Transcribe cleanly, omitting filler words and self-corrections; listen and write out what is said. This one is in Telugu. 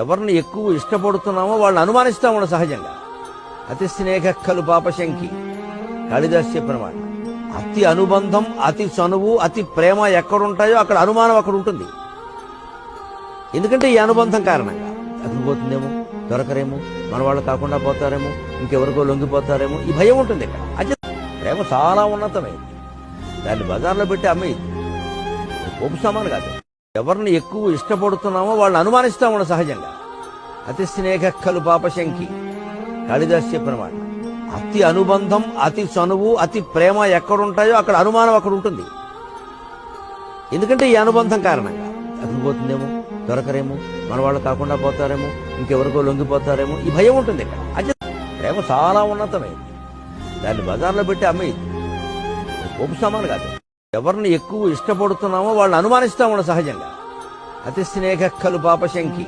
ఎవరిని ఎక్కువ ఇష్టపడుతున్నామో వాళ్ళని అనుమానిస్తాము సహజంగా. అతి స్నేహ ఖలు పాపశంకి కాళిదాస్ చెప్పిన మాట. అతి అనుబంధం, అతి చనువు, అతి ప్రేమ ఎక్కడుంటాయో అక్కడ అనుమానం అక్కడ ఉంటుంది. ఎందుకంటే ఈ అనుబంధం కారణంగా అతను పోతుందేమో, దొరకరేమో, మన వాళ్ళు కాకుండా పోతారేమో, ఇంకెవరికో లొంగిపోతారేమో, ఈ భయం ఉంటుంది ఇక్కడ. అది ప్రేమ చాలా ఉన్నతమైంది, దాన్ని బజార్లో పెట్టి అమ్మేది, పోపు సామాను కాదు. ఎవరిని ఎక్కువ ఇష్టపడుతున్నామో వాళ్ళని అనుమానిస్తాము సహజంగా. అతి స్నేహ ఖలు పాపశంకి కాళిదాస్ చెప్పిన మాట. అతి అనుబంధం, అతి చనువు, అతి ప్రేమ ఎక్కడుంటాయో అక్కడ అనుమానం అక్కడ ఉంటుంది. ఎందుకంటే ఈ అనుబంధం కారణంగా అతను పోతుందేమో, దొరకరేమో, మన వాళ్ళు కాకుండా పోతారేమో, ఇంకెవరికో లొంగిపోతారేమో, ఈ భయం ఉంటుంది ఇక్కడ. అది ప్రేమ చాలా ఉన్నతమైంది, దాన్ని బజార్లో పెట్టి అమ్మేది, పోపు సామాను కాదు. ఎవరిని ఎక్కువ ఇష్టపడుతున్నామో వాళ్ళని అనుమానిస్తాము సహజంగా. అతి స్నేహ ఖలు పాపశంకి